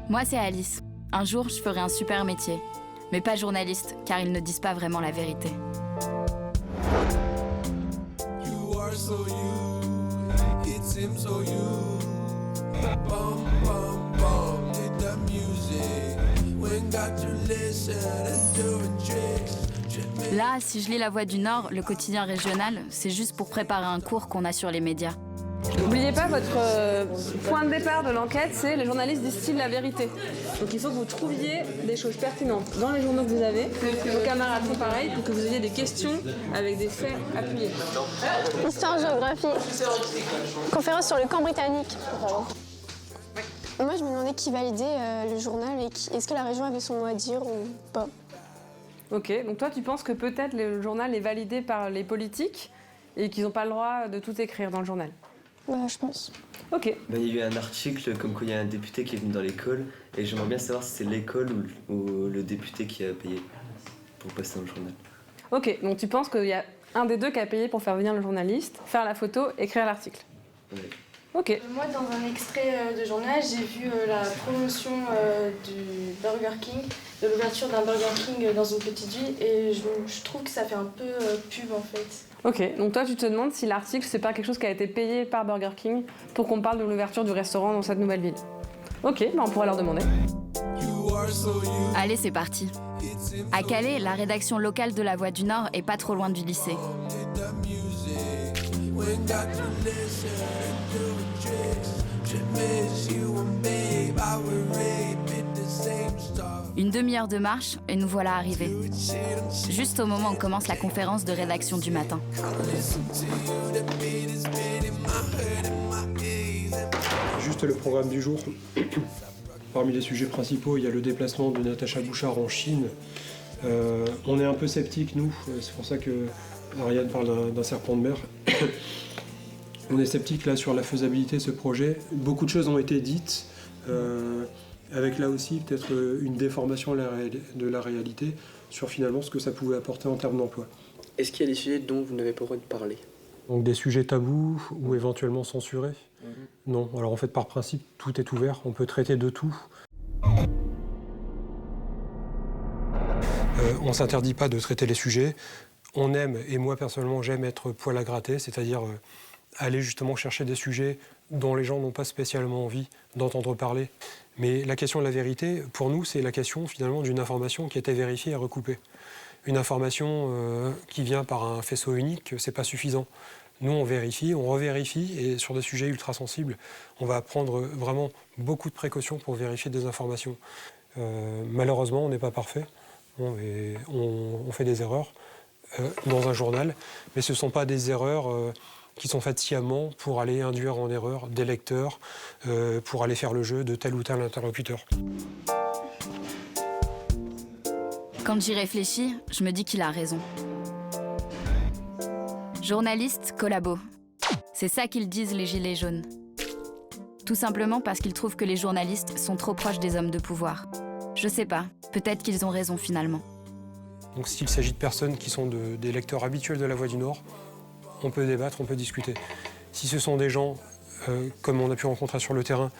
Moi, c'est Alice. Un jour, je ferai un super métier. Mais pas journaliste, car ils ne disent pas vraiment la vérité. Là, si je lis La Voix du Nord, le quotidien régional, c'est juste pour préparer un cours qu'on a sur les médias. N'oubliez pas, votre point de départ de l'enquête, c'est les journalistes distillent la vérité. Donc il faut que vous trouviez des choses pertinentes dans les journaux que vous avez, que vos camarades font pareil, pour que vous ayez des questions avec des faits appuyés. Histoire, géographie. Conférence sur le camp britannique. Moi, je me demandais qui validait le journal et est-ce que la région avait son mot à dire ou pas. Ok, donc toi, tu penses que peut-être le journal est validé par les politiques et qu'ils n'ont pas le droit de tout écrire dans le journal? Bah, je pense. Ok. Il y a eu un article comme quoi il y a un député qui est venu dans l'école et j'aimerais bien savoir si c'est l'école ou le député qui a payé pour passer dans le journal. Ok, donc tu penses qu'il y a un des deux qui a payé pour faire venir le journaliste, faire la photo, écrire l'article? Oui. Ok. Moi, dans un extrait de journal, j'ai vu la promotion du Burger King, de l'ouverture d'un Burger King dans une petite ville, et je trouve que ça fait un peu pub en fait. Ok, donc toi tu te demandes si l'article c'est pas quelque chose qui a été payé par Burger King pour qu'on parle de l'ouverture du restaurant dans cette nouvelle ville. Ok, on pourra leur demander. Allez, c'est parti. À Calais, la rédaction locale de La Voix du Nord est pas trop loin du lycée. Une demi-heure de marche et nous voilà arrivés. Juste au moment où commence la conférence de rédaction du matin. Juste le programme du jour. Parmi les sujets principaux, il y a le déplacement de Natacha Bouchard en Chine. On est un peu sceptiques, nous. C'est pour ça que Ariane parle d'un serpent de mer. On est sceptiques là sur la faisabilité de ce projet. Beaucoup de choses ont été dites, avec là aussi peut-être une déformation de la réalité sur finalement ce que ça pouvait apporter en termes d'emploi. Est-ce qu'il y a des sujets dont vous n'avez pas le droit de parler? Donc des sujets tabous ou éventuellement censurés? Non, alors en fait par principe tout est ouvert, on peut traiter de tout. On ne s'interdit pas de traiter les sujets. On aime, et moi personnellement j'aime être poil à gratter, c'est-à-dire aller justement chercher des sujets dont les gens n'ont pas spécialement envie d'entendre parler. Mais la question de la vérité, pour nous, c'est la question finalement d'une information qui a été vérifiée et recoupée. Une information qui vient par un faisceau unique, c'est pas suffisant. Nous, on vérifie, on revérifie, et sur des sujets ultra sensibles, on va prendre vraiment beaucoup de précautions pour vérifier des informations. Malheureusement, on n'est pas parfait, on fait des erreurs dans un journal, mais ce ne sont pas des erreurs qui sont faites sciemment pour aller induire en erreur des lecteurs, pour aller faire le jeu de tel ou tel interlocuteur. Quand j'y réfléchis, je me dis qu'il a raison. Journalistes, collabos. C'est ça qu'ils disent les gilets jaunes. Tout simplement parce qu'ils trouvent que les journalistes sont trop proches des hommes de pouvoir. Je sais pas, peut-être qu'ils ont raison finalement. Donc s'il s'agit de personnes qui sont des lecteurs habituels de La Voix du Nord, on peut débattre, on peut discuter. Si ce sont des gens, comme on a pu rencontrer sur le terrain,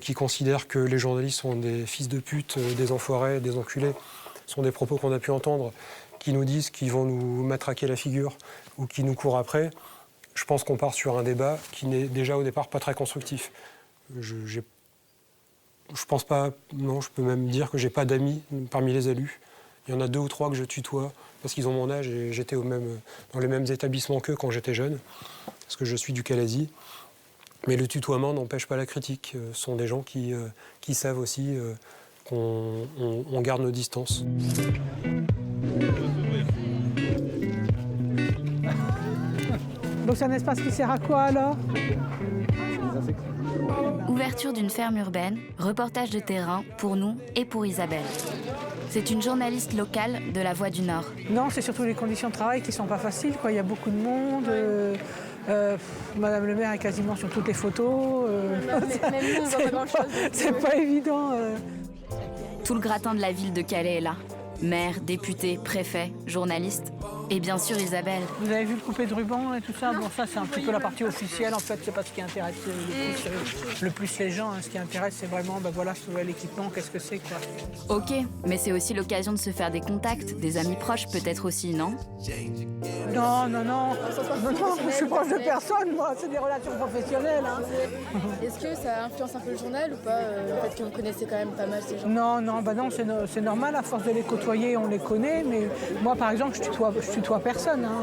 qui considèrent que les journalistes sont des fils de pute, des enfoirés, des enculés, sont des propos qu'on a pu entendre, qui nous disent qu'ils vont nous matraquer la figure ou qui nous courent après, je pense qu'on part sur un débat qui n'est déjà au départ pas très constructif. Je pense pas, non, je peux même dire que j'ai pas d'amis parmi les élus. Il y en a 2 ou 3 que je tutoie parce qu'ils ont mon âge et j'étais dans les mêmes établissements qu'eux quand j'étais jeune, parce que je suis du Calaisis. Mais le tutoiement n'empêche pas la critique. Ce sont des gens qui savent aussi qu'on garde nos distances. Donc c'est un espace qui sert à quoi alors? Ouverture d'une ferme urbaine, reportage de terrain pour nous et pour Isabelle. C'est une journaliste locale de La Voix du Nord. Non, c'est surtout les conditions de travail qui sont pas faciles, quoi. Il y a beaucoup de monde. Madame le maire est quasiment sur toutes les photos. C'est pas évident. Tout le gratin de la ville de Calais est là. Maire, député, préfet, journaliste. Et bien sûr Isabelle. Vous avez vu le coupé de ruban et tout ça? Bon, ça, c'est un petit peu la partie officielle. En fait, c'est pas ce qui intéresse le plus les gens. Hein. Ce qui intéresse, c'est vraiment, ben voilà, ce nouvel équipement, qu'est-ce que c'est, quoi. Ok, mais c'est aussi l'occasion de se faire des contacts, des amis proches peut-être aussi, non? Non, je suis proche de personne, moi. C'est des relations professionnelles. Hein. Est-ce que ça influence un peu le journal ou pas, le fait que vous connaissez quand même pas mal ces gens? Non, c'est normal. À force de les côtoyer, on les connaît. Mais moi, par exemple, je tutoie personne. Hein.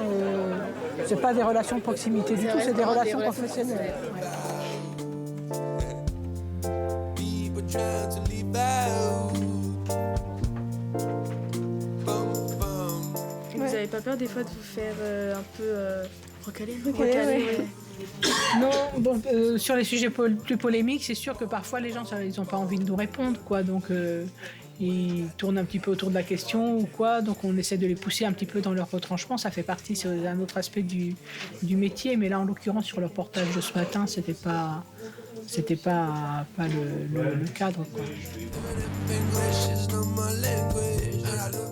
C'est pas des relations de proximité du tout, c'est des relations professionnelles. Vous n'avez pas peur des fois de vous faire un peu recaler Ouais. Non, bon, sur les sujets plus polémiques, c'est sûr que parfois les gens ils n'ont pas envie de nous répondre, quoi. Donc ils tournent un petit peu autour de la question ou quoi. Donc on essaie de les pousser un petit peu dans leur retranchement. Ça fait partie, c'est un autre aspect du métier. Mais là, en l'occurrence, sur le reportage de ce matin, c'était pas le cadre, quoi.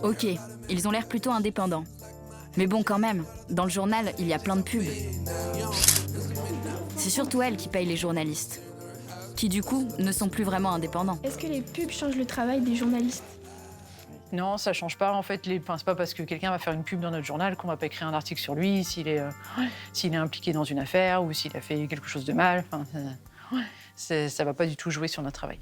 Ok, ils ont l'air plutôt indépendants. Mais bon, quand même, dans le journal, il y a plein de pubs. C'est surtout elles qui payent les journalistes, qui du coup ne sont plus vraiment indépendants. Est-ce que les pubs changent le travail des journalistes? Non, ça change pas. En fait, c'est pas parce que quelqu'un va faire une pub dans notre journal qu'on va pas écrire un article sur lui, s'il est impliqué dans une affaire ou s'il a fait quelque chose de mal. Enfin, ça va pas du tout jouer sur notre travail.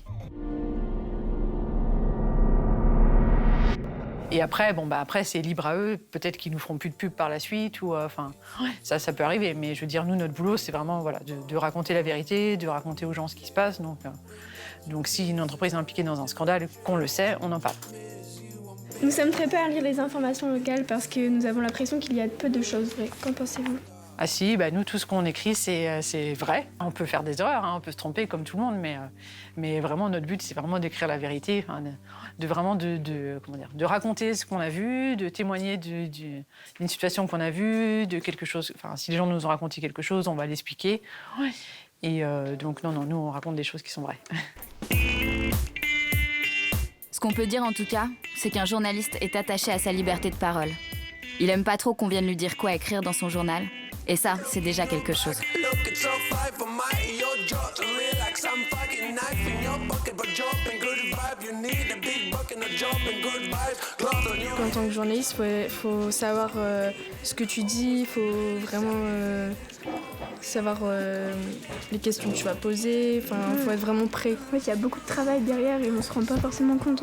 Et après, après c'est libre à eux. Peut-être qu'ils nous feront plus de pub par la suite ou ça peut arriver. Mais je veux dire, nous, notre boulot, c'est vraiment de raconter la vérité, de raconter aux gens ce qui se passe. Donc si une entreprise est impliquée dans un scandale, qu'on le sait, on en parle. Nous sommes très peu à lire les informations locales parce que nous avons l'impression qu'il y a peu de choses vraies. Qu'en pensez-vous? Ah si, nous, tout ce qu'on écrit, c'est vrai. On peut faire des erreurs, on peut se tromper comme tout le monde, mais vraiment, notre but, c'est vraiment d'écrire la vérité, de raconter ce qu'on a vu, de témoigner d'une situation qu'on a vue, de quelque chose. Enfin, si les gens nous ont raconté quelque chose, on va l'expliquer. Ouais. Et donc, non, nous, on raconte des choses qui sont vraies. Ce qu'on peut dire en tout cas, c'est qu'un journaliste est attaché à sa liberté de parole. Il aime pas trop qu'on vienne lui dire quoi écrire dans son journal. Et ça, c'est déjà quelque chose. En tant que journaliste, faut savoir ce que tu dis, il faut vraiment savoir les questions que tu vas poser, faut être vraiment prêt. Il y a beaucoup de travail derrière et on se rend pas forcément compte.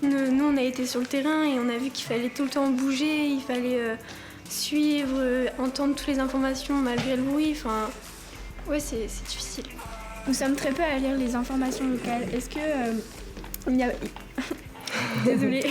Nous, on a été sur le terrain et on a vu qu'il fallait tout le temps bouger, il fallait suivre, entendre toutes les informations malgré le bruit. C'est difficile. Nous sommes très peu à lire les informations locales. Est-ce que il y a... Désolée.